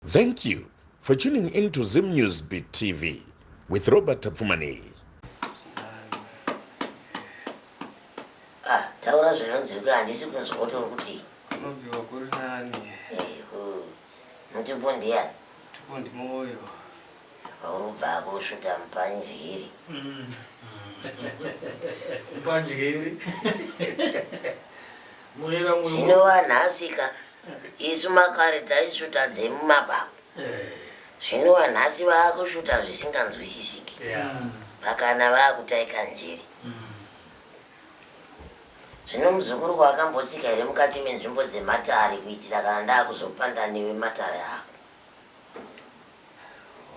Thank you for tuning in to Zim News Beat TV with Robert Tapfumani. Taura zvinonzwika handisi kunzwa kuti unobviwa kuri nani. Mutupo ndiani? Mutupo ndimoyo. Urubva kusvuta mupanjiri. Mupanjiri. Zvinova nhasika. Isu makare taisvuta dzemumabako. Zvinova nhasi vakusvuta zvisinganzwisisiki. Pakana vakutaika njiri. Zvino muzukuru wakambotsika here mukati menzvimbo dzematare kuitira kana ndakuzopanda newe matare ako?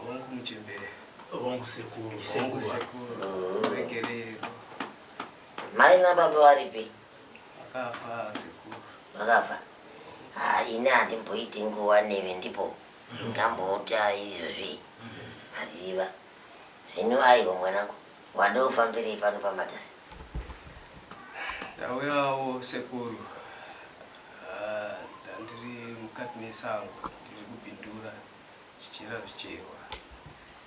Hongu muchembere. Hongu sekuru. Regerero. Mai nababa varipi? Vakafa sekuru. Vakafa? Ine handimboiti nguva newe ndipo ndambota izvozvi. Maziva. Zvino aiwa mwanangu, wada ufambirei pano pamatare? Ndauyawo sekuru. Ndandiri mukati mesango, ndiri kupindura chichera zvicherwa.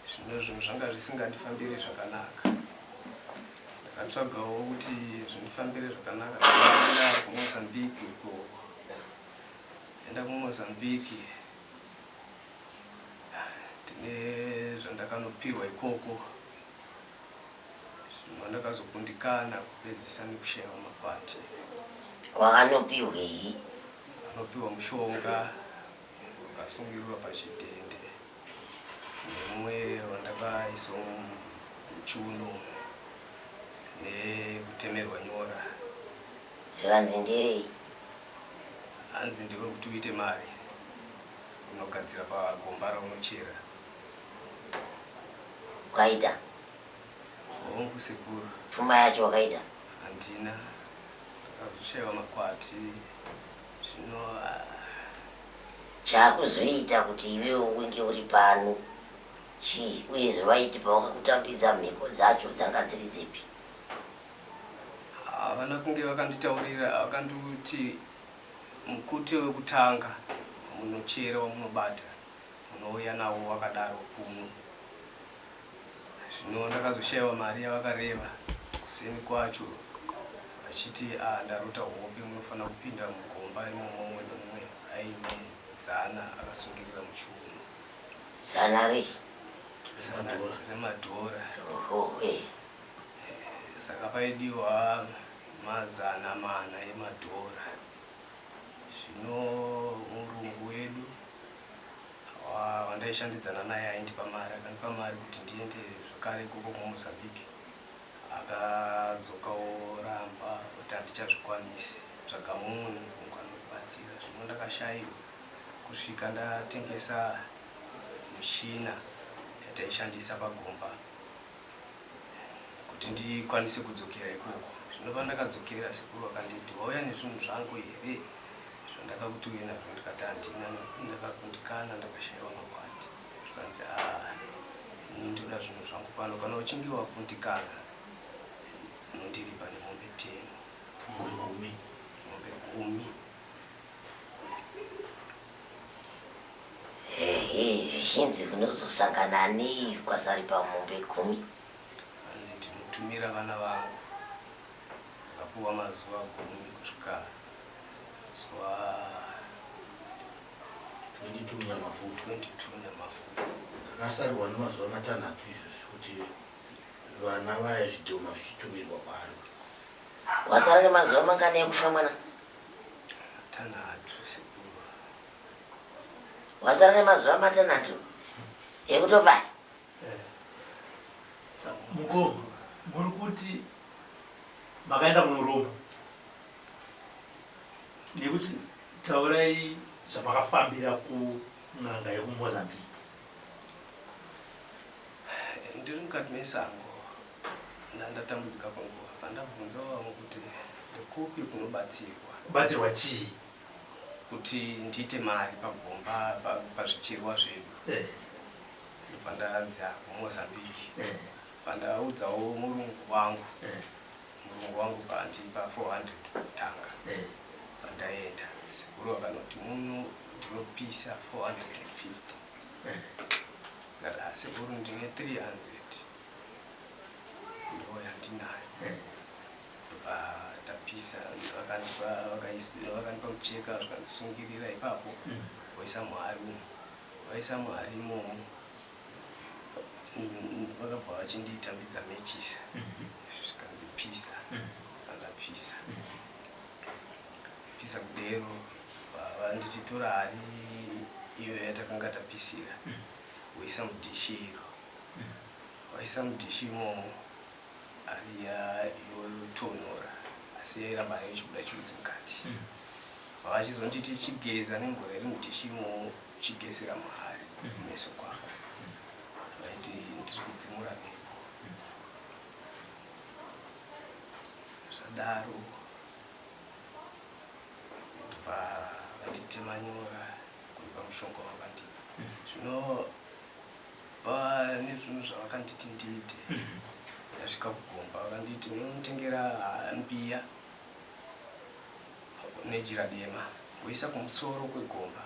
Zvino zvinhu zvanga zvisingandifambire zvakanaka. Ndakatsvagawo kuti zvindifambire zvakanaka. Ndaenda kuMozambique ikoko. Ndaenda kuMozambique. Ndine zvandakanopiwa ikoko. Ndakazokundikana kupedzisa nekushayiwa makwati. Wakanopiwei? Anopiwa mushonga wakasungirirwa pachidhende nemumwe wandakaiswa muchiuno nekutemerwa nyora. Zvikanzi ndevei? Hanzi ndewe kuti uite mari unogadzira pagomba raunochera. Ukaita? Hongu sekuru. Pfuma yacho wakaita? Handina. Ndakazoshayiwa makwati. Zvino chakuzoita kuti iwewe unge uri pano chii, uyezve waiti pawakakutambidza mhiko dzacho dzanga dziri dzipi? Havana kunge vakanditaurira, vakandoti mukute wekutanga munochera wamunobata munouya nawo wakadaro kuno. Zvino ndakazoshayiwa mari yavakareva kuseni kwacho vachiti ndarota hope munofana kupinda mugomba rimwe nemumwe aine zana akasungirira muchiuno. Zana rei? Remadhora. Oho. Saka paidiwa mazana mana emadhora. Zvino murungu wedu wandaishandidzana naye aindipa mari, akandipa mari kuti ndiende zvakare ikoko kuMozambique. Akadzokawo ramba kuti handichazvikwanisi, tsvaga mumwe anokubatsira. Zvino ndakashayiwa kusvika ndatengesa michina yataishandisa pagomba kuti ndikwanise kudzokera ikoko. Zvino pandakadzokera sekuru akanditi wauya nezvinhu zvangu here zvandakakuti uye nazvo, ndikati handina, ndakakundikana ndakashayiwa makwati. Zvikanzi ndoda zvinhu zvangu pano, kana uchinge wakundikana unondiripa nemombe 10. Mombe 10. Zvinzi kunozosangana nei kwasari pamombe 10? Ndinotumira vana vangu. Ndakapuwa mazuva 10 kusvika zuva 22 nyamafufu. Akasarirwa nemazuva matanhatu izvozvi kuti vana vaya zvidhoma zvichitumirwa kwaari. Wasara nemazuva mangani ekufa mwana? 3 sekuru. Wasara nemazuva 3 ekutofa? Muri kuti makaenda kunoroma nekuti taurai zvamakafambira kun'anga yekuMozambique. Ndiri mukati mesango ndandatambudzika kwenguva, pandabvunza vamwe kuti ndekupi kunobatsirwa. Kubatsirwa chii? Kuti ndiite mari pagomba pazvicherwa zvedu. Pandanzi kuMozambique. pandaudzawo murungu wangu kandipa 400 kutanga pandaenda sekuru akanoti muno ndinopisa 450 ngati sekuru ndine 300 ndo yandinayo tapisa vakanipa kucheka vakandisungirira ipapo vaisa mwari imomo vakabva vachinditambidza mechisa zvikanzi pisa andapisa pisa kudero vandititora hari iyo yatakanga tapisira waisa mudhishi iro waisa mudhishi imomo ariya yotonhora asi yairamba ichibuda chirudzi mukati vachizonditi chigeza nemvura iri mudhishi imomo chigezera mahari meso kwako vaiti ndiri kudzimura mhepo zvadaro ndobva vatitema-nyora kuipa mushonga wakandipa zvino nezvinhu zvavakanditi ndiite ndasvika kugomba vakanditi unotengera mbiya nejira dema woisa kumusoro kwegomba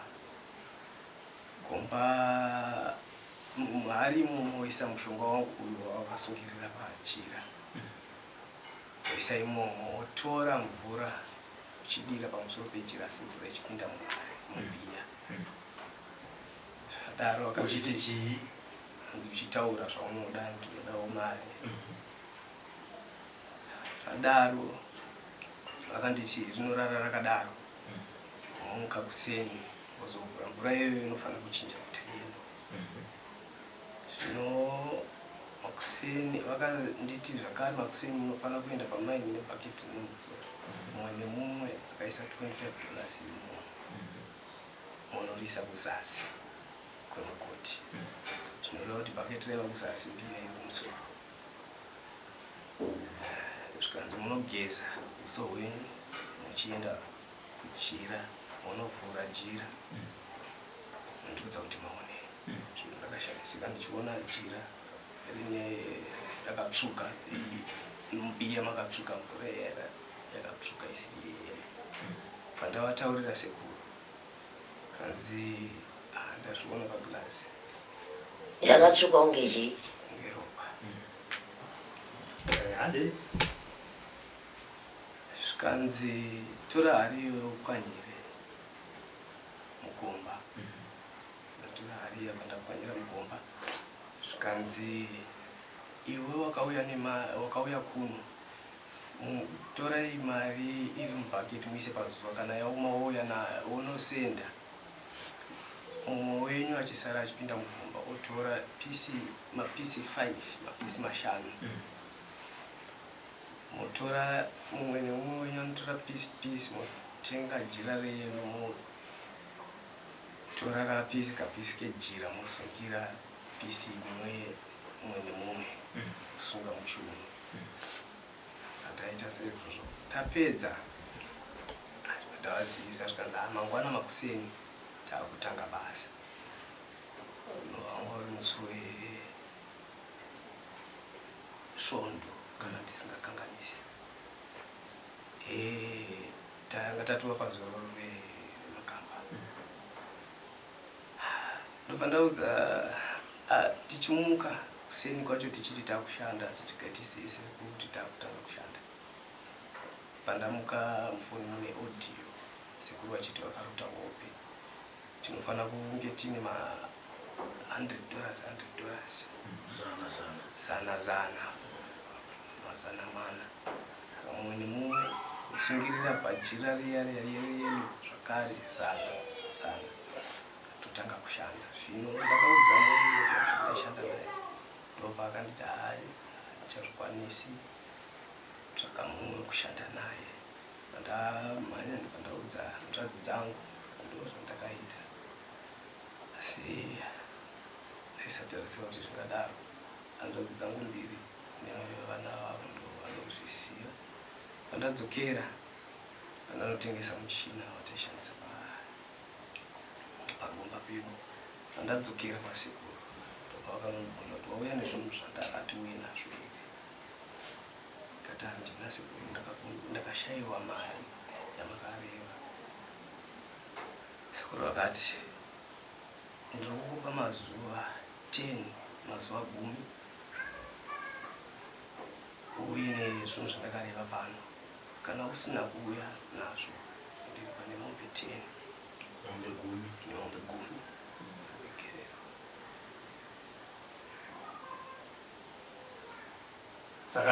hari imomo woisa mushonga wangu uyo wavakasungirira pajira woisa imomo wotora mvura uchidira pamusoro pejira asi mvura ichipinda mumbiya zvadaro vakachiti chii hanzi uchitaura zvaunoda ndinodawo mari zvadaro vakanditi rinorara rakadaro muka kuseni wozovhura mvura iyoyo inofanira kuchinja kuita yeno zvino makuseni vakanditi zvakare makuseni munofanira kuenda pamaini nebhaketi nemvura mumwe nemumwe akaisa $25 imomo munorisa kuzasi kwemugoti zvinoreva kuti bhaketi raiva kuzasi mbiya iri kumusoro zvikanzi munogeza uso hwenyu muchienda kuchira munovhura jira munotudza kuti maone zvinhu rakashamisa ndichiona jira rine rakatsvuka mbiya makatsvuka mvura yakatsvuka isiri yeyero pandavataurira sekuru kanzi ndazviona pagirazi yakatsvuka ungechi ngeropa zvikanzi tora hariyo kwanyire mugomba ndatora hariya pandapwanyira mugomba zvikanzi iwe wakauya kuno torai mari iri mubhaketi muise pazuva kana yauma wouya unosenda umwe wenyu achisara achipinda mugomba otora mapisi 5 mapisi 5 motora mumwe nemumwe wenyu anotora pisi motenga jira reyeno motora kapisi kejira mosungira pisi mumwe nemumwe kusunga muchiuno ataita seizvozvo tapedza ndavazivisa zvikanzi mangwana makuseni takutanga basa wanga uri musi wesvondo kana tisingakanganisi tanga tatuva pazuva remakamba ndobva ndaudza tichimuka kuseni kwacho tichiti takushanda tichikatisise kuti takutanga kushanda pandamuka mufoni mune audio sekuru vachiti vakaruta hope tinofanira kunge tine $100 mazana mana mumwe nemumwe kusungirira bhajira riya reyelo zvakare zana totanga kushanda zvino ndakaudza munhu ndashanda naye ndopa akanditi hayi chazvikwanisi tsvaka mumwe kushanda naye ndamhanya ndikandaudza nzvadzi dzangu ndozvandakaita asi ndaisatarisira kuti zvingadaro hanzvadzi dzangu mbiri nevana vavo ndo vanozviziva pandadzokera pandanotengesa muchina wataishandisa pagomba pedu pandadzokera pasekuru ndobva vakanobvunza kuti wauya nezvinhu zvandakati uye nazvo ndikatandi nasekuru ndakashaiwa mari yamakareva. Sekuru akati ndiri kukupa mazuva 10 mazuva 10 uine zvinhu zvandakareva pano. Kana usina kuuya nazvo ndiri pane mombe 10 mombe 10 saka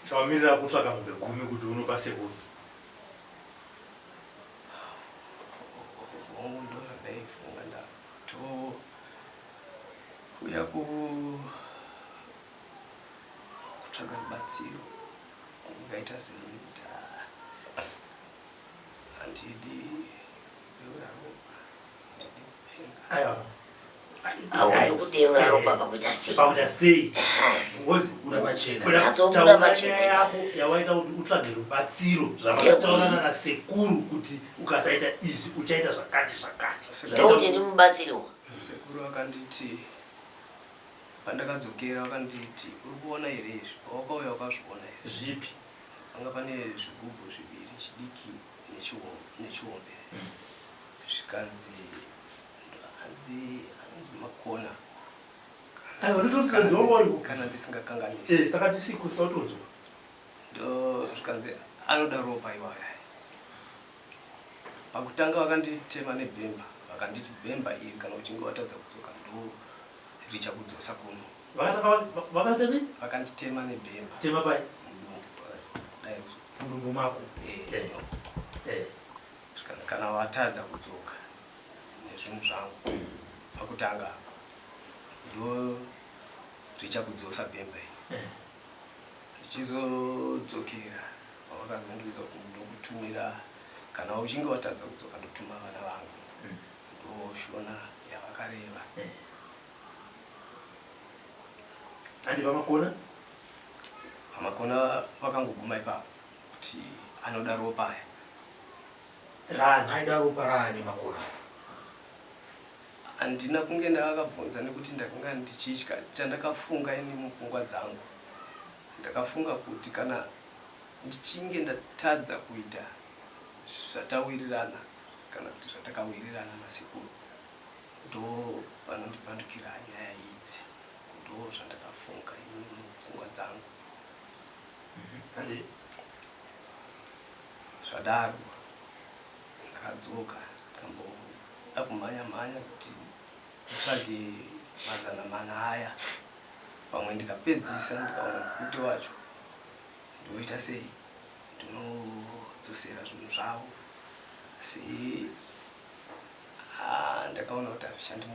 chawamirira kutsvaka mombe 10 kuti unopa sekuru. ndo ndaifunga ndatouya kutsvaga rubatsiro ndikaita sei kuti handidi beura ropa ndidi kupenga. Aiwa. Aukudeura ropa pakuita sei? Pakuita sei? Ngozi Uda pachena. Uda pachena yako yawaita kuti utsvage rubatsiro zvavakataurana nasekuru kuti ukasaita izvi uchaita zvakati. Ndouti ndimubatsiriwa. Sekuru akanditi pandakadzokera akanditi uri kuona here izvi pawakauya wakazviona here zvipi? panga pane zvigubhu 2 chidiki nechihombe zvikanzi hanzi makona kana ndisingakanganisi saka tisikutotonzwa ndo zvikanzi anoda ropa iwaya. Pakutanga vakanditema nebhemba vakanditi bhemba iri kana uchinge watadza kudzoka ndo richakudzosa kuno. Vakanditema nebhemba tema pai mudumbu mako. Zvikanzi kana watadza kudzoka nezvinhu zvangu pakutanga ndo richakudzosa bhemba iri. Ndichizodzokera vavakazondiudza kuti ndokutumira kana uchinge watadza kudzoka ndotuma vana vangu ndoshona yavakareva. handi pamakona vakangoguma ipapo kuti anoda ropa aya. Aida ropa rani makona? Handina kunge ndakabvunza nekuti ndakanga ndichitya chandakafunga ini mupfungwa dzangu. Ndakafunga kuti kana ndichinge ndatadza kuita zvatawirirana kana kuti zvatakawirirana nasekuru ndo vanondipandukira nyaya idzi. Ndo zvandakafunga ini mupfungwa dzangu. Zvadaro ndakadzoka ndikamboda kumhanya kuti nditsvage mazana 4 aya. Pamwe ndikapedzisa ndikaona mukute wacho ndoita sei ndinodzosera zvinhu zvavo asi ndakaona kuti hazvishandi.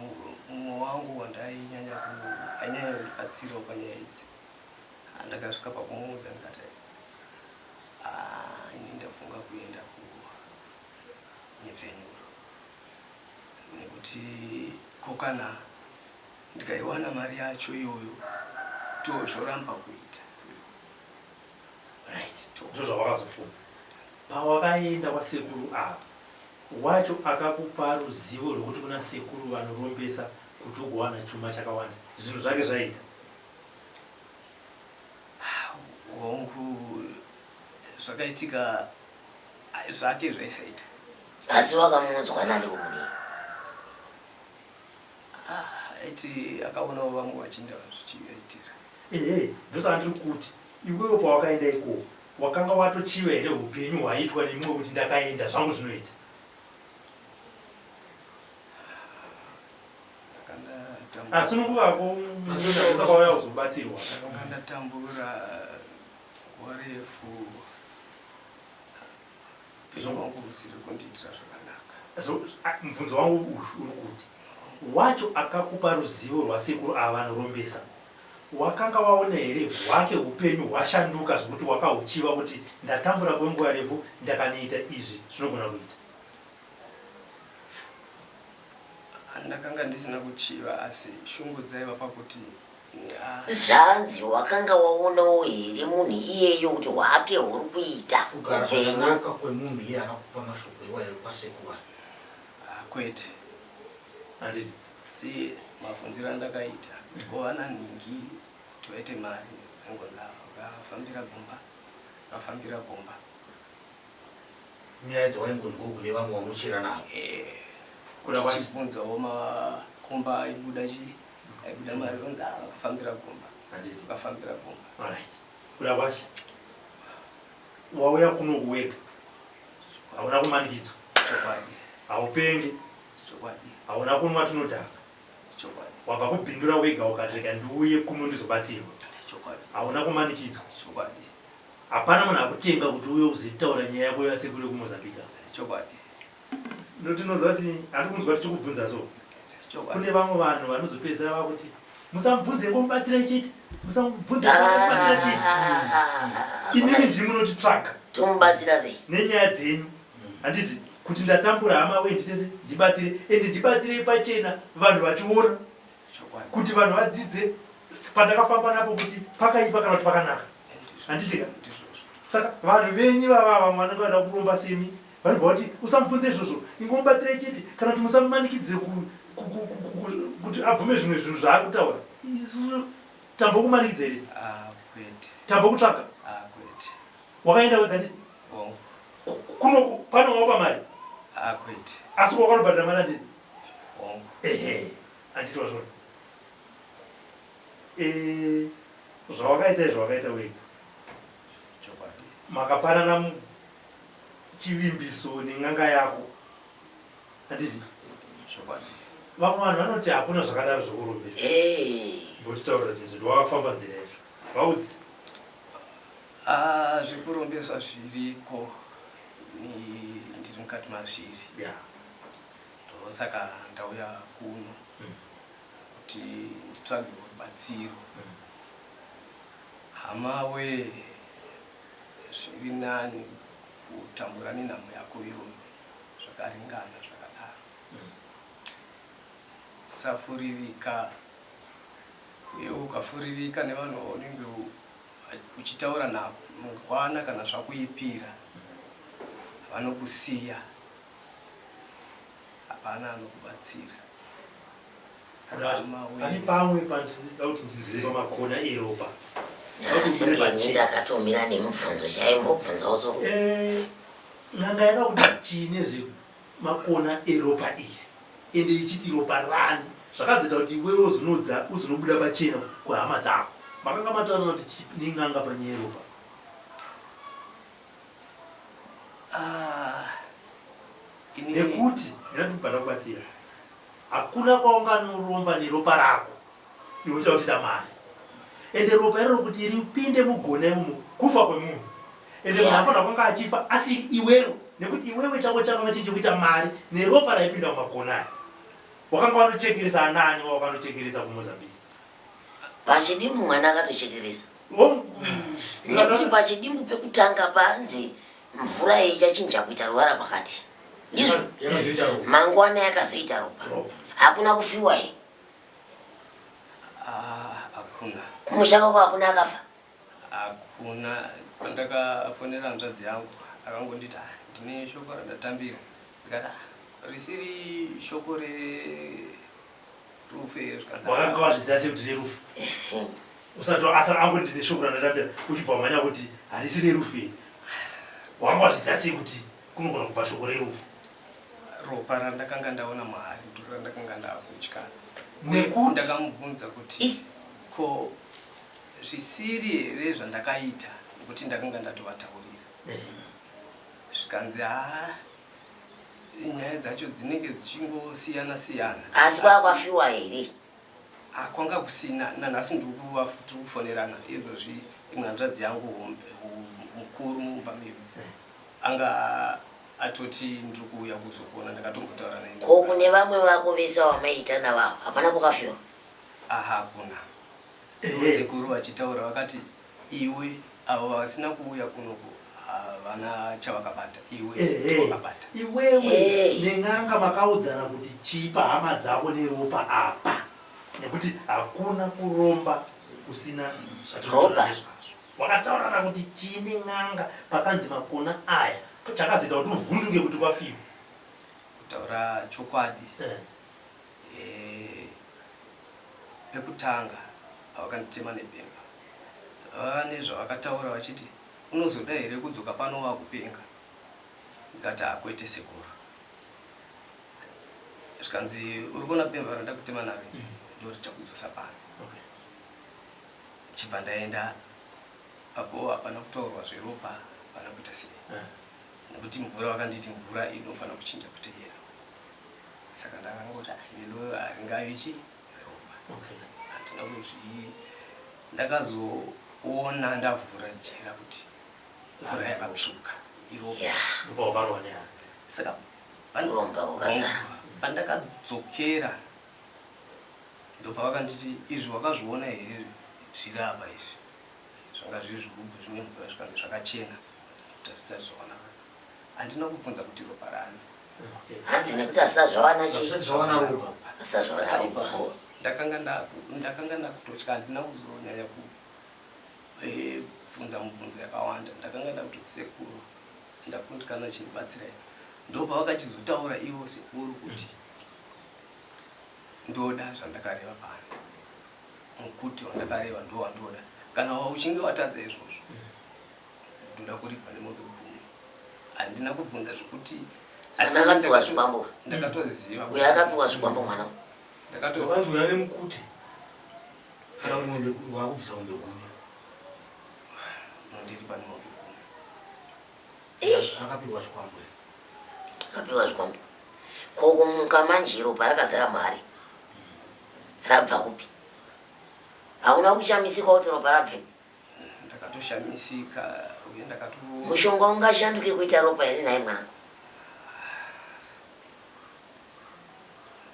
Mumwe wangu wandainyanya kundibatsirawo panyaya idzi ndakasvika pakumuudza ndikati ini ndafunga kuenda kuNyevhenuro nekuti kokana ndikaiwana mari yacho iyoyo tozvoramba kuita. ndo zvavakazofunga. Pawakaenda kwasekuru apa wacho akakupa ruzivo rwekuti kuna sekuru vanorombesa kuti ugowana chuma chakawanda zvinhu zvake zvaita? Hongu zvakaitika zvake zvaisaita. Asi wakamunzwa nani kumuni? Aiti akaonawo vamwe vachinda zvichivaitira. Ndosaka ndiri kuti iwewe pawakaenda iko wakanga watochiva here upenyu hwaitwa nemumwe kuti ndakaenda zvangu zvinoita? Asi nonguvako sakauya kuzobatsirwa ndakanga ndatambura nguva refu zvongu wangu usiri kundiitira zvakanaka. Mubvunzo wangu uri kuti wacho akakupa ruzivo rwasekuru ava vanorombesa wakanga waona here hwake upenyu hwashanduka zvekuti wakahuchiva kuti ndatambura kwenguva refu ndakanoita izvi zvinogona kuita? Ndakanga ndisina kuchiva asi shungu dzaiva pakuti zvanzi wakanga waonawo here munhu iyeyo kuti hwake huri kuita kugara zvakanaka kwemunhu iye akakupa mashoko iwayo kwasekuru? kwete. Handiti si mabvunziro andakaita kuti kovana nhingi tivaite mari angonza akafambira gomba nyaya dzawaingonzwa kune vamwe vanochera navo tichibvunzawo makomba aibuda mari onza akafambira gomba akafambira gomba. Kuda kwashi wauya kuno kuweka hauna kumanikidzwa haupengi hauna kunwa tunodhaka wabva kubhindura wega ukatireka ndiuye kuno ndizobatsirwa hauna kumanikidzwa hapana munhu akutenga kuti uye uzotaura nyaya yako yasekure kumozambika notinoziva kuti hatikunzwa kuti tikubvunza so kune vamwe vanhu vanozopedzera vakuti musamubvunze ngomubatsira chete musamubvunze ngomubatsira chete inini ndiri munotitsvaga tomubatsira sei nenyaya dzenyu handiti kuti ndatambura hama wenditese ndibatsire ende ndibatsirei pachena vanhu vachiona kuti vanhu vadzidze pandakafamba napo kuti pakaipa kana kuti pakanaka handitika saka vanhu venyu vavava mwana ngavada kuromba semi vanobva kuti usamubvunze izvozvo ingomubatsirei chete kana kuti musamumanikidze kuti abvume zvimwe zvinhu zvaakutaura isusu tambokumanikidza irisi tambokutsvaga wakaenda wega nditi kuno panowa pamari asi kwakanobhadhira mari handiti handitiwa zvona zvawakaita izvawakaita wega makapanana chivimbiso neng'anga yako handiti vamwe vanhu vanoti hakuna zvakadaro zvokurumbisa mbotitaurira chinhu kuti wakafamba nzira izvo vaudzi zvekurombeswa zviriko ndiri mukati mazviri ndosaka ndauya kuno kuti nditsvage rubatsiro hama we zviri nani kutambura nenhamo yako iyoyo zvakaringana zvakadaro safuririka uye ukafuririka nevanhu unenge uchitaura navo mungwana kana zvakuipira vanokusiya hapana anokubatsira. Pani pamwe pandisida kuti ndizive makona eropa asi ndini ndakatomira nemubvunzo chaimbobvunzawo so n'anga yakakuti chine zvemakona eropa iri ende ichiti ropa rani zvakazoita kuti iwewe uzonobuda pachena kuhama dzako makanga mataura kuti chipi neng'anga panyaya yeropa nekuti ndinatibada kubatsira hakuna kwaunganoromba neropa rako iwota kuti tamari ende ropa iroro kuti ripinde mugona imomo kufa kwemunhu ende munhu apana kwanga achifa asi iwero nekuti iwewe chako chakanga chichikuita mari neropa raipinda mumagona aya wakanga wanochekeresa anani wakanochekeresa kumozambiki pachidimbu mwana akatochekeresa nekuti pachidimbu pekutanga panzi mvura ichachinja kuita ruvara pakati ndizvo mangwana yakazoita ropa hakuna kufiwa here hakuna kumushaka kwa hakuna akafa hakuna pandakafonera hanzvadzi yangu akangonditi ndine shoko randatambira ndikati risiri shoko rerufu here wakanga wazviziva sekuti rerufu usati asa angu ndine shoko randatambira uchibva wamanya kuti harisi rerufu here wakanga wazviziva sei kuti kunogona kubva shoko rerufu ropa randakanga ndaona mahari ndiro randakanga ndakutya nekuti ndakamubvunza kuti ko zvisiri here zvandakaita nekuti ndakanga ndatovataurira zvikanzi nyaya dzacho dzinenge dzichingosiyana siyana asi kwakwafiwa here kwanga kusina nanhasi ndiri kufonerana izvozvi imwe hanzvadzi yangu mukuru mumba medu anga atoti ndiri kuuya kuzokuona ndakatombotaura naye ko kune vamwe vako vese wamaita navavo hapana kukafiwa hakuna sekuru vachitaura vakati iwe avo vasina kuuya kunoku havana chavakabata iwe wakabata iwewe neng'anga makaudzana kuti chipa hama dzako neropa apa nekuti hakuna kuromba usina ropa wakataurana kuti chine n'anga pakanzi makona aya chakazoita kuti uvhunduke kuti kwafiwa kutaura chokwadi pekutanga avakanditema nebhemba vane zvavakataura vachiti unozoda here kudzoka pano wakupenga. Ndikati akwete sekuru. Zvikanzi uri kuona pemba randakutema naro ndori chakudzosa pano. Chibva ndaenda apo hapana kutaurwa zveropa, hapana kuita sei. Nekuti mvura vakanditi mvura inofanira kuchinja kuteera. Saka ndakangoti ino haringavi ropa. Handina ndakazoona ndavhura jera kuti mvura yakatsvuka iropa. Saka pandakadzokera ndopavakanditi izvi wakazviona here zviri apa izvi zvanga zviri zvigubhu zvine mvura zvikanzi zvakachena kutarisa zvaona. Handina kubvunza kuti ropa rani. Hanzi nekuti asazvawana ipapo ndakanga ndakutotya. Handina kuzonyanya kubvunza mibvunzo yakawanda. Ndakanga ndakutoti sekuru ndakundikana chinibatsira. Ndopavakachizotaura ivo sekuru kuti ndoda zvandakareva pano. Mukuti wandakareva ndo wandoda. Kana uchinge watadza izvozvo ndoda kuripa nemombe 10. Handina kubvunza zvekuti akapiwa zvikwambo. Ndakatoziva Uyo akapiwa zvikwambo mwana. Ndakatoziva ane mukuti. Kana umwe wakubvisa umbe 10. Ndiri pane mombe 10. Akapiwa zvikwambo. Akapiwa zvikwambo. Koko mukamanjiro parakazara mari. Rabva kupi? Hauna kushamisika kuti ropa rabve? Ndakatoshamisika uye mushonga ungashanduke kuita ropa here naye mwana?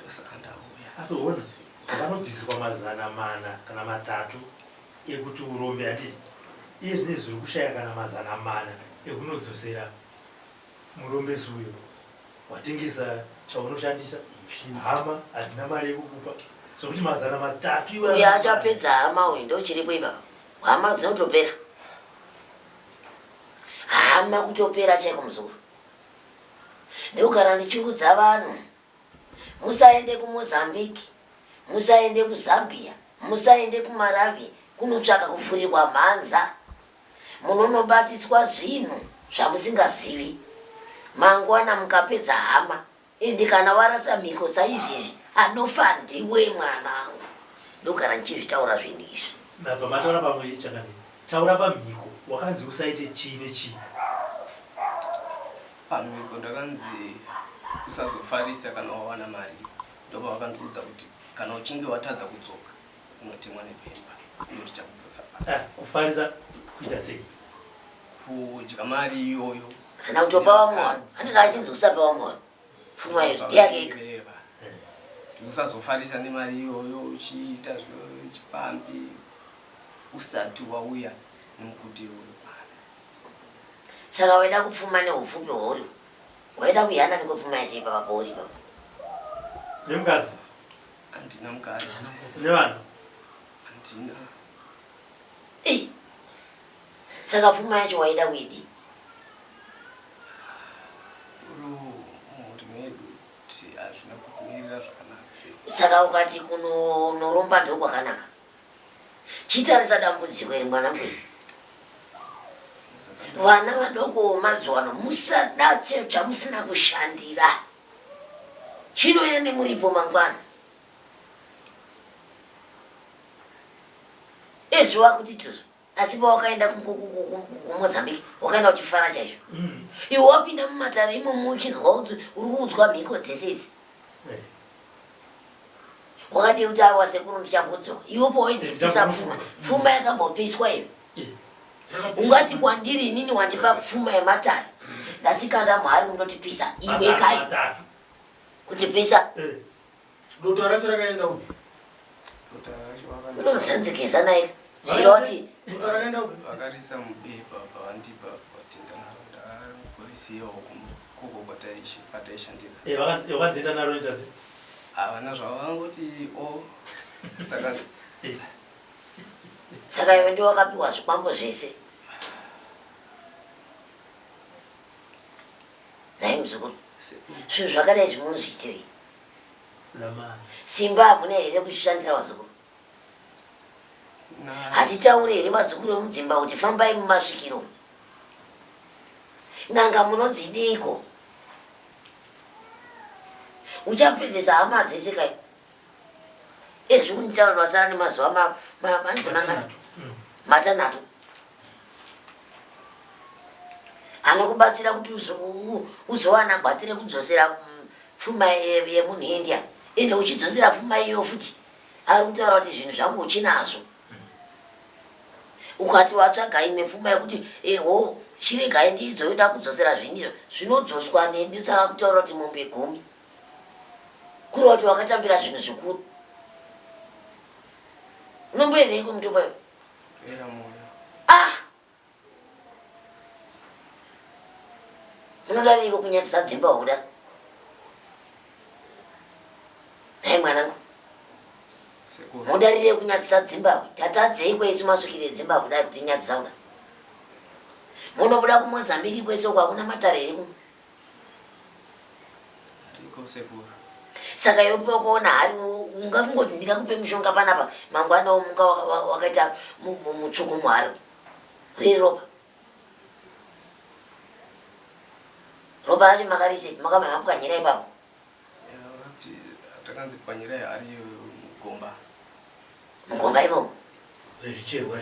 Ndosaka ndauya. Asi uone vanobviswa 400 kana 3 ekuti urombe handiti. Iye zvine zviri kushaya kana 400 ekunodzosera murombesi uyo. Watengesa chaunoshandisa hama hadzina mari yekukupa. Sokuti 300 iwe uyo achapedza hama uyu ndochiripo ipapa. Hama dzinotopera. Hama kutopera chaiko muzukuru. Ndokugara ndichiudza vanhu musaende kuMozambique, musaende kuZambia, musaende kuMalawi kunotsvaka kupfurirwa mhanza. Munonobatiswa zvinhu zvamusingazivi. Mangwana mukapedza hama. Ende kana warasa mhiko saizvizvi anofa ndiwe mwanangu. Ndogara ndichizvitaura zvinhu izvi. Pamataura pamwe chakani. Taura pamhiko wakanzi usaite chii nechii. Pamhiko ndakanzi usazofarisa kana wawana mari. Ndoba wakandiudza kuti kana uchinge watadza kudzoka unotemwa nepemba. Ndoti chakudzosa pano. Kufarisa kuita sei? Kudya mari iyoyo. Kana kutopa vamwe. Anenge achinzi usapa vamwe. Pfuma yake. Usazofarisa nemari iyoyo uchiita chipambi usati wauya nemukuti uri pano. Saka waida kupfuma neupfupi hwuri. Waida kuyana nekupfuma yachipa papo uri papo. Nemukadzi? Handina mukadzi. Nevana? Handina. Saka pfuma yacho waida kuidi? Muri medu kuti hazvina kumirira zvakanaka. Saka ukati kunoromba ndo kwakanaka. Chitarisa dambudziko iri mwana mwe. Vana vadoko mazuva ano musada chamusina kushandira. Chinoende muripo mangwana. Ezvo wakuti tuzo. Asi pawakaenda kuMozambique wakaenda uchifara chaizvo. Iwe wapinda mumatare imomo uchinzwa kuti uri kuudzwa mhiko dzese idzi. Wakadi kuti awa sekuru ndichambodzoka. Iwe pawadzidzisa pfuma. Pfuma yakambopiswa iwe. Ungati kwandiri inini wandipa pfuma yematare. Ndatikanda mari undotipisa. Iwe kai. Kutipisa. Dota racho rakaenda upi? Unozenzekesa naye. Zviroti. Dota rakaenda upi? Vakarisa mubepa pavandipa patenda naro ndakorisiwa kuko kwataishandira. Wakadzenda naro ndase. Havana zvavangoti Saka iwe ndiwe wakapiwa zvikwambo zvese. Naye muzukuru. Zvinhu zvakadai zvimunozviitirei? Simba hamuna here kushandira vazukuru? hatitaure here vazukuru vemudzimba kuti fambai mumasvikiro n'anga munodzidiko uchapedzesa hama dzese kai ezvikuti nditaurwa sara nemazuva manzi mangana matanhatu anokubatsira kuti uzowana gwatire kudzosera pfuma yemunhu India ende uchidzosera pfuma iyo futi ari kutaura kuti zvinhu zvangu uchinazvo ukati watsvaga imwe pfuma yekuti eho chiregai ndizoida kudzosera zvinizvo zvinodzoswa nendisaka kutaura kuti mombe 10 kureva kuti wakatambira zvinhu zvikuru unomboereko mutombo yo unodariko kunyatsisa dzimba kuda dai mwanangu mudarire kunyatsisa dzimba tatadzei kweisu masvikire dzimba kudai kuti nyatsisa kuda munobuda kuMozambique kwese uko hakuna matare ere kuno saka iwe kuona hari ungafungoti ndingakupe mushonga panapa mangwana omuka wakaita mutsvuku muhari riri ropa racho makarise makamapwanyira ipapo takanzipwanyirai ari mugomba ipomo zvicherwa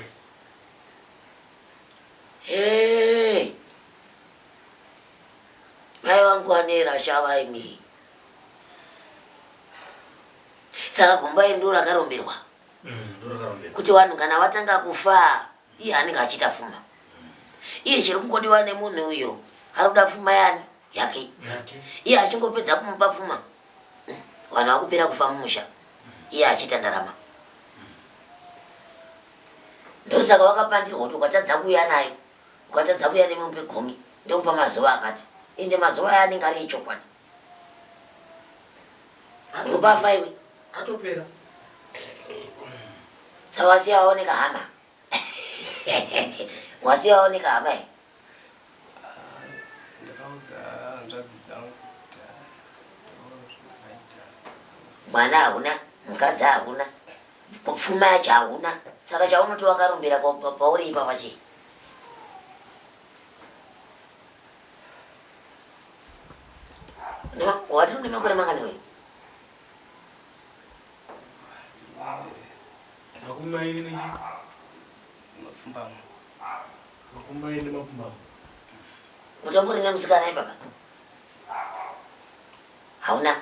mai vangu vanera shavaimi saka gomba iri ndo rakaromberwa kuti vanhu kana vatanga kufa iye anenge achita pfuma iye chiri kungodiwa nemunhu uyo ari kuda pfuma yani yake iye achingopedza kumupa pfuma vanhu vakupera kufa mumusha iye achita ndarama ndosaka wakapandirwa kuti ukatadza kuuya nayo ukatadza kuuya nemombe 10 ndokupa mazuva akati ende mazuva aya anenge ari echokwadi unopafa iwe atopera saka wasiya waoneka hama wasiya waoneka hama ndakaudza hanzvadzi dzangu kuti mwana hakuna mukadzi hakuna pfuma yacho hakuna saka chaunoti wakarombera pauri ipa pachii wati une makore mangani wewe makumairi nechi mapfumbamo makumairi nemapfumbamo utamburi nemusikana ipapa hauna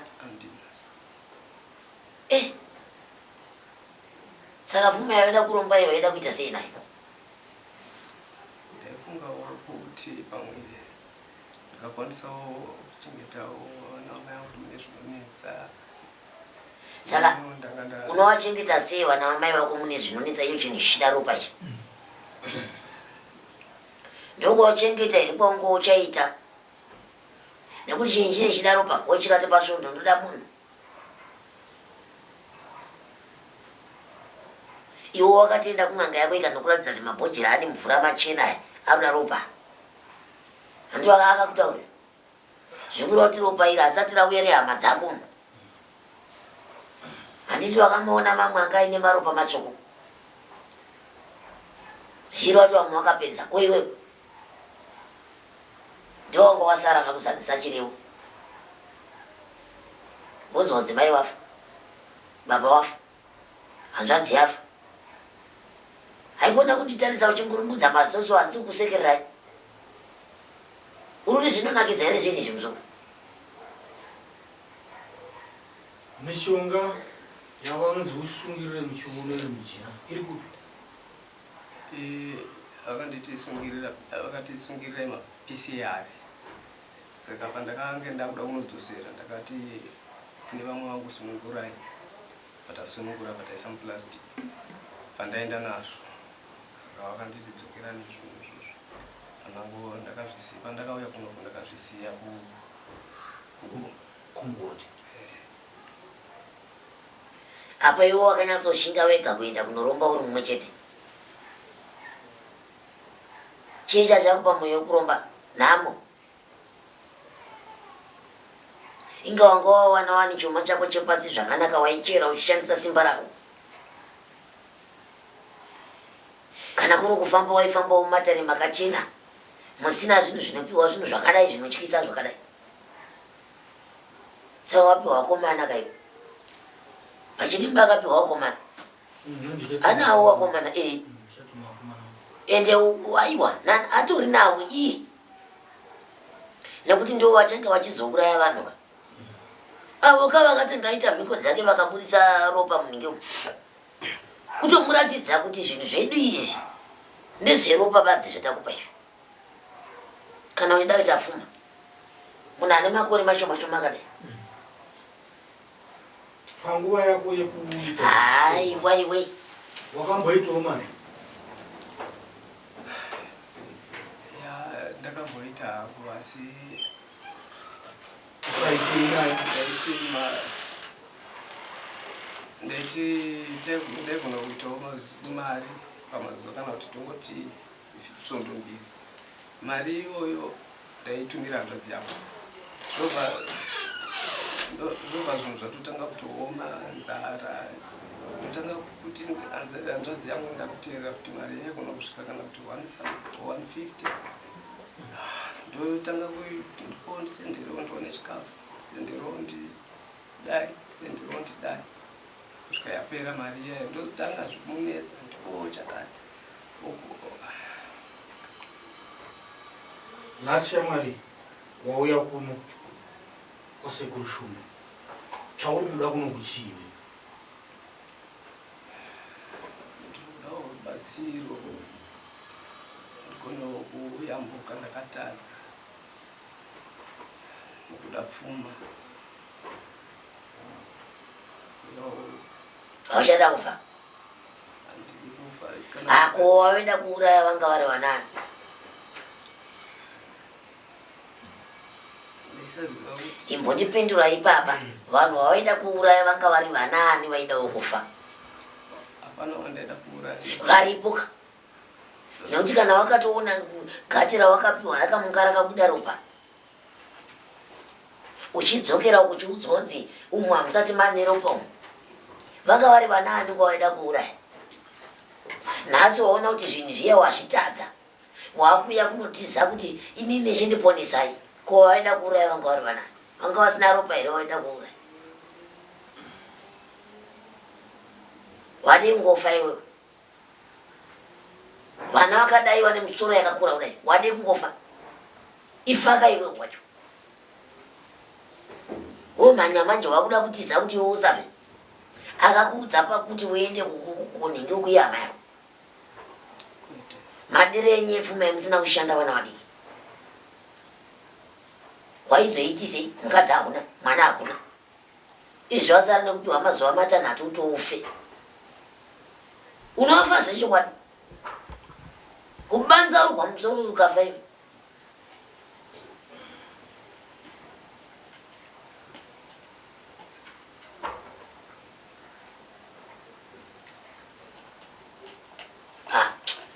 saka pfuma yaida kuromba iwe yaida kuita sei nayo ndaifungawo kuti pamwe ndikakwanisawo kuchengetawo vana mai vangu mune zvinonetsa saka unovachengeta sei vana vamai vako mune zvinonetsa iyo chinhu chichida ropa chi ndokwauchengeta iri kwaungo uchaita nekuti chinhu chine chida ropa wochikati pasvondo ndoda munhu iwe wakatienda kun'anga yako ikanokuratidza kuti mabhojera ane mvura machena aya akuda ropa handi akakutaurira zvikureva kuti ropa iri asati rauya rehama dzako handiti wakamaona mamwe anga aine maropa matsvuku zviro wati vamwe wakapedza ko iwewe ndowanga wasara kakusadzisa chirevo wonzwa kuti mai wafa baba wafa hanzvadzi yafa haikona kunditarisa uchingurungudza masoso handisi kukusekererai uri zvinonakidza here zvinhu izvi muzoka mishonga yavanonzi usungirire michiuno iri michina iri kupi vakatitsungirira maPCR saka pandakange ndakuda kunodzosera ndakati kune vamwe vangu sunungurai vatasunungura vataisa muplastic pandaenda nazvo saka vakanditi dzokera nezvinhu izvozvo anango ndakazvisiya pandakauya kunoko ndakazvisiya kungoti apa iwe wakanyatsoshinga wega kuenda kunoromba uri mumwe chete chii chachakupa mwoyo wekuromba nhamo inga wanga wawana wani chuma chako chepasi zvakanaka waichera uchishandisa simba rako kana kuri kufamba waifamba mumatare makachena musina zvinhu zvinopiwa zvinhu zvakadai zvinotyisa zvakadai saka wapiwa wakomana kaipo Pachirimba akapiwa wakomana anawo wakomana ende aiwa atori nawo iye nekuti ndo vachange vachizouraya vanhu avo kavakatengaita mhiko dzake vakabudisa ropa munenge umu kutomuratidza kuti zvinhu zvedu izvi ndezveropa badzi zvatakupa izvi kana uchida kuita pfuma munhu ane makore mashoma shoma akadai panguva yako yekuita waiwai wakamboitawo mari ndakamboita hapo asi ndaigona kuitawo mari pamazuva kana kuti tongoti svondo mbiri mari iyoyo ndaitumira hanzvadzi yangu ndobva zvinhu zvatotanga kutooma nzara ndotanga kuti hanzvadzi yangu ndakuteerera kuti mari yaigona kusvika kana kuti 150 ndotanga ndisendero ndione chikafu sendero ndidai sendero ndidai kusvika yapera mari iyayo ndotanga zvimunetsa chakati nhasi shamwari wauya kuno kwasekuru Shumba chauri kuda kuno kuchivi ndinodawo rubatsiro ndikono kuyambuka ndakatadza nokuda pfuma auchada kufa handidi kufa ako waveda kuuraya vanga vari vanani ndaisaziva kuti imbondipindura ipapa vanhu vavaida kuuraya vanga vari vanani vaidawo kufa hapana wandaida kuuraya varipoka nekuti kana wakatoona gati rawakapiwa rakamunga rakabuda ropa uchidzokera uchiudzwa kunzi umwe hamusati mane ropa umu vanga vari vanani kwavaida kuuraya nhasi waona kuti zvinhu zviya wazvitadza wakuya kunotiza kuti inini nechindiponesai kwavaida kuuraya vanga vari vanani vanga vasina ropa here wavaida kuuraya wade kungofa iwewe vana vakadai vane musoro yakakura kudai wade kungofa ifaka iwe kwacho womhanya manje wakuda kutiza kuti iwe usafe akakuudza pakuti uende kunenge ukuyama yako madirenye pfuma yemusina kushanda vana vadiki waizoiti sei mukadzi hakuna mwana hakuna izvi wasara nekupiwa mazuva matanhatu kuti ufe unofa zvechokwadi kubanza urwa musoro ukafa iwe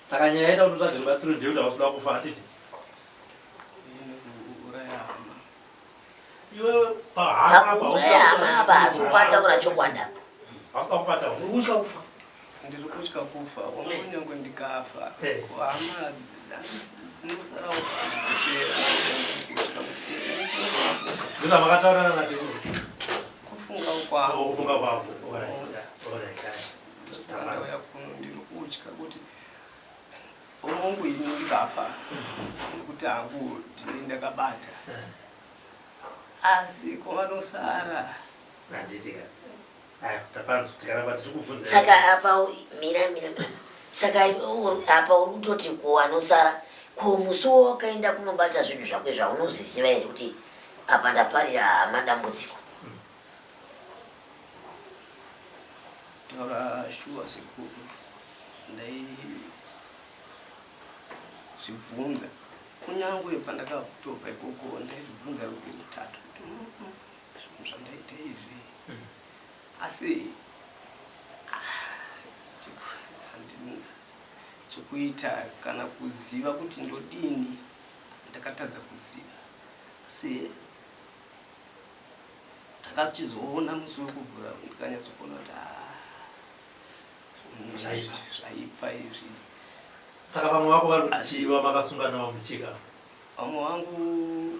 saka nyaya yaita kuti utsvage rubatsiro ndeyekuti hausuda kufa hatiti uraya hama iwe pakuuraya hama apa hasi kupataura chokwada hausuda kupataura urikutya kufa ndiri kutya kufa wangonyange ndikafa hama dzinosarawo ndizva makataurana nasekuru kufunga kwavo kufunga kwavo ndosakandauya kuno ndiri kutya kuti omongu ini ndikafa nekuti hangu tini ndakabata asi kwavanosara handitika tapanzwa tikaramba tiri kubvunza saka apa mira saka apa uri kutoti kuvanosara kumusuwo wakaenda kunobata zvinhu zvako zvaunozviziva here kuti apa ndaparira madambudziko ndakashuwa sekuru ndaizvibvunza kunyange pandakatobva ikoko ndaizvibvunza rugwi rutatu kuti zvinhu zvandaita izvi asi chekuita kana kuziva kuti ndodini ndakatadza kuziva asi takachizoona musi wekuvhura ndikanyatsokuona kuti zvaipa izvi Saka vamwe vako vari kuti chiva makasunganawo muchika. Vamwe vangu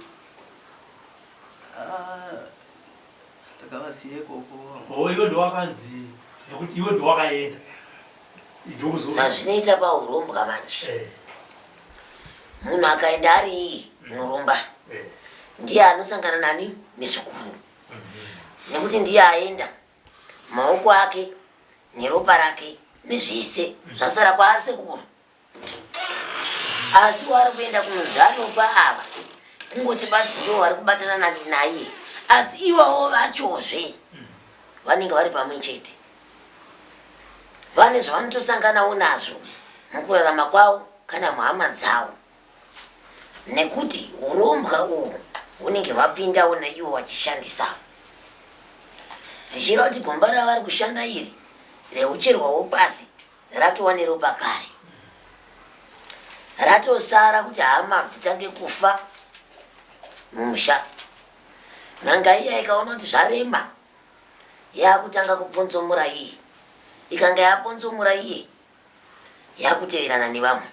ndakavasiye koko. Iwe ndowakanzi nekuti iwe ndowakaenda. Zvinoita paurombwa manje. Munhu akaenda ari unorumba. Ndiye anosangana nani nezvikuru. Nekuti ndiye aenda maoko ake neropa rake nezvise zvasara kwaasekuru. Asi wari kuenda kunonzi anopa ava kungoti batsiwo wari kubatana naye. Asi iwawo vachozve vanenge vari pamwe chete. Vane zvavanotosanganawo nazvo mukurarama kwavo kana muhama dzavo. Nekuti urombwa uhu unenge vapindawo naivo vachishandisa. Zvichireva kuti gomba ravari kushanda iri reucherwawo pasi ratova neropa kare. Ratosara kuti hama dzitange kufa mumusha. N'anga iya ikaona kuti zvarema yakutanga kuponzomura iye. Ikanga yaponzomura iye yakuteverana nevamwe.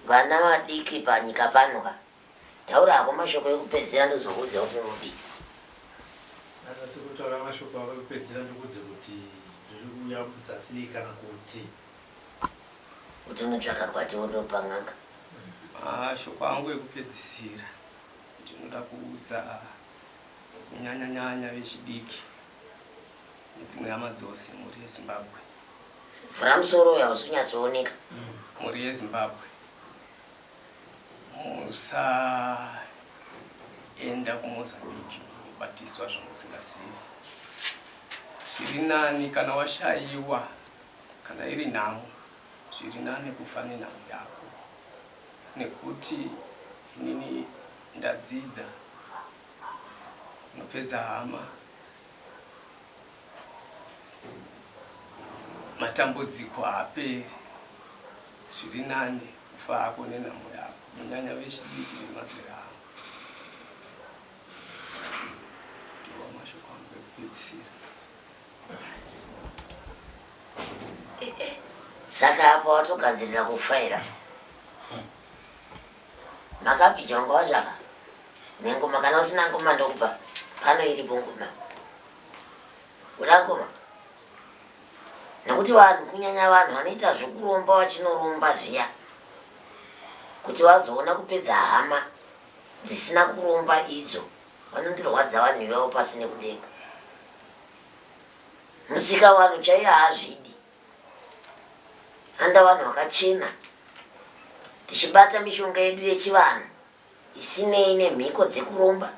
Vana vadiki panyika pano taura hako mashoko ekupedzisira ndozoudza kuti unodii. Asi kutaura mashoko akupedzisira ndokudze kuti zviri kuuya mudzasi kana kuti unotsvaka kwati unopa n'anga. Mashoko angu ekupedzisira ndinoda kuudza kunyanya vechidiki nedzimwe hama dzose muri yeZimbabwe. Vhura musoro hausunyatsooneka. Muri yeZimbabwe musaenda kuMozambique kubatiswa zvamusingazivi. Zviri nani kana washayiwa kana iri nhamo, zviri nani kufa nenhamo yako. Nekuti inini ndadzidza unopedza hama matambudziko haaperi. Zviri nani kufa hako nenhamo yako, kunyanya vechidiki nemazera avo. Ndiwo mashoko angu ekupedzisira. Saka apa watogadzirira kufaira. Makapidya wanga watsvaka nengoma kana usina ngoma ndokupa pano iripo ngoma. Uda ngoma? Nekuti vanhu kunyanya vanhu vanoita zvekuromba vachinoromba zviya kuti vazoona kupedza hama dzisina kuromba idzo vanondirwadza vanhu ivavo pasi nekudenga. Musika vanhu chaiye haazvidi. Anda vanhu vakachena tichibata mishonga yedu yechivanhu isinei nemhiko dzekuromba,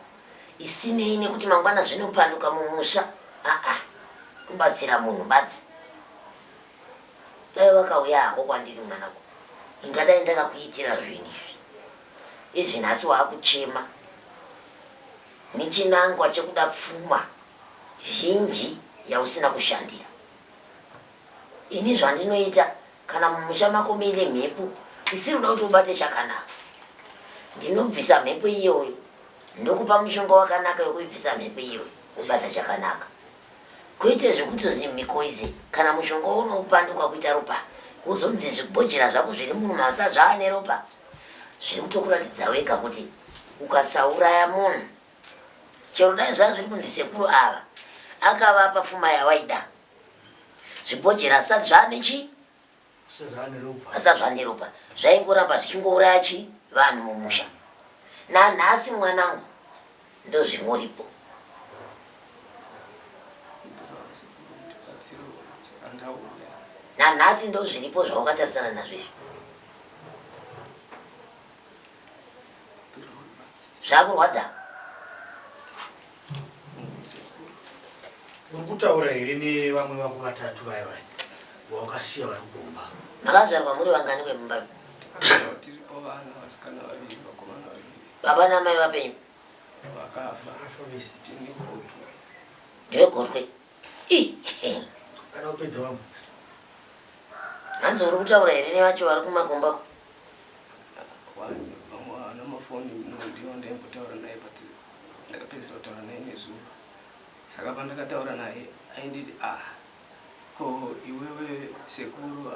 isinei nekuti mangwana zvinopanduka mumusha. Kubatsira munhu badzi. Dai vakauya hako kwandiri mwanako, ingadai ndakakuitira zvinhu izvi. Izvi nhasi waakuchema nechinangwa chekuda pfuma zhinji yausina kushandira. Ini zvandinoita kana mumusha mako muine mhepo isiri kuda kuti ubate chakanaka, ndinobvisa mhepo iyoyo ndokupa mushonga wakanaka wekuibvisa mhepo iyoyo ubata chakanaka. Kuite zvekutozi mhiko idzi kana mushonga unopanduka kuita ropa uzonzi zvibhojera zvako zviri munhu masa zvaane ropa zviri kutokuratidza wega kuti ukasauraya munhu chero dai zvaa zviri kunzi sekuru ava akavapa pfuma yawaida zvibhojera asati zvaane chi asati zvaane ropa zvaingoramba zvichingouraya chi vanhu mumusha. Nanhasi mwanangu ndozvimuripo. Nanhasi ndozviripo zvawakatarisana nazvo izvi. Zvakurwadza? Urikutaura here nevamwe vako vatatu vaya wakasiya vari kugomba? Makazvarwa muri vangani kwemumba? Tiripo vana vasikana vaviri vakomana vaviri. Baba namai vapenyu? Vakafa. Visi. Tini Gotwe. Ndiwe Gotwe? Kana kupedza vamwe? Hanzi uri kutaura here nevacho vari kumagombako? Vamwe vana mafoni ndiwo ndaimbotaura naye but ndakapedzera kutaura naye nezuva. Saka pandakataura naye ainditi ko iwewe sekuru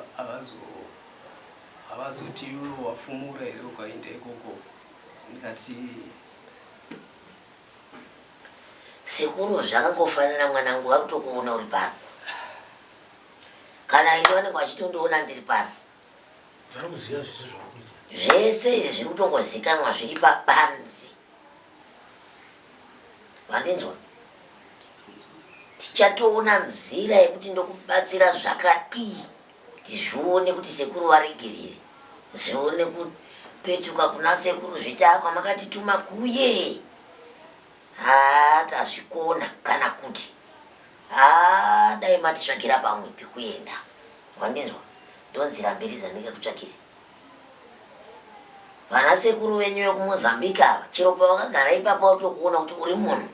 avazoti iwe wafumura here ukaenda ikoko ndikati sekuru zvakangofanira mwanangu vakutokuona uri pano kana isi vanenge vachitondiona ndiri pano Takuziya zvese zvakuita. zvese izvi zviri kutongozikanwa zviri pabanzi vandinzwa tichatoona nzira yekuti ndokubatsira zvakadii kuti zvione kuti sekuru varegerere zvione kupetuka kuna sekuru zvitaa kwamakatituma kuye tazvikona kana kuti dai matitsvakira pamwe pekuenda wandinzwa ndonzira mbiri dzandinge kutsvakire vana sekuru venyu vekumozambique ava chero pavakagara ipapo autokuona kuti uri munhu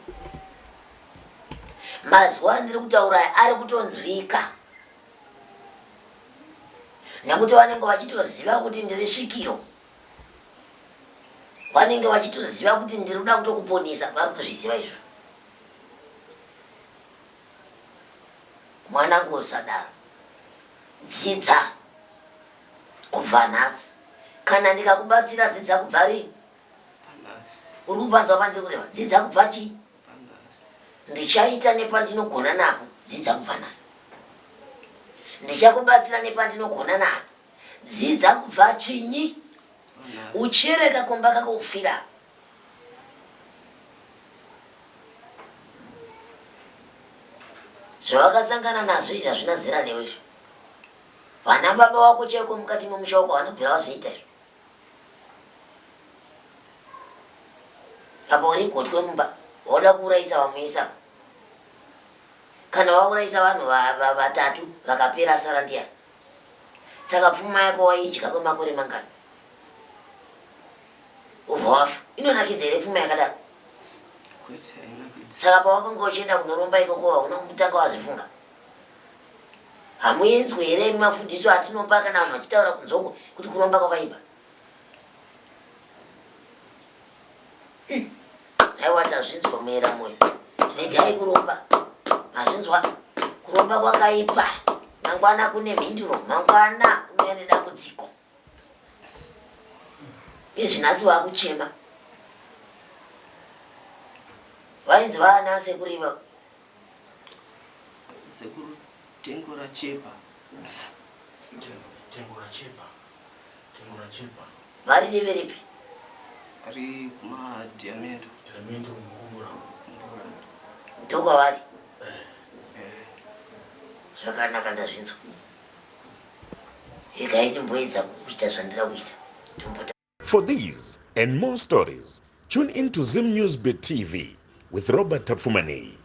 mazuva andiri kutaura ari kutonzwika nekuti vanenge vachitoziva kuti ndiri svikiro vanenge vachitoziva kuti ndiri kuda kutokuponesa vari kuzviziva izvo mwanangu usadaro dzidza kubva nhasi kana ndikakubatsira dzidza kubva rini uri kupanzwa pandiri kureva dzidza kubva chii ndichaita nepandinogona napo dzidza kubva nhasi ndichakubatsira nepandinogona napo dzidza kubva chinyi uchereka komba kakufira zvavakasangana nazvo izvi hazvina zera newe izvo vana baba wako cheko mukati memusha wako vanobvira vazviita izvo apa uri gotwe mumba wauda kuurayisa vamuisa kana waurayisa vanhu vatatu vakapera sara ndiani saka pfuma yako waidya kwemakore mangani ubva wafa inonakidza here pfuma yakadaro saka pawakanga uchienda kunoromba ikoko hauna kumutanga wazvifunga hamuenzwi here mafundiso atinopa kana vanhu vachitaura kunzoko kuti kuromba kwakaipa aiwa tazvinzwa muera moyo regai kuromba mazvinzwa kuromba kwakaipa mangwana kune mhinduro mangwana unoya nedambudziko izvinasi vakuchema vainzi vana sekuru ivavo sekuru tengo rachepa Tengo rachepa. vari divi ripi ari kumadiamendo Diamento mukumbura. ndokwavari zvakanaka ndazvinzwa igai timboedza kuita zvandida kuita tombota. For these and more stories, tune into Zim News Bit TV with Robert Tafumani.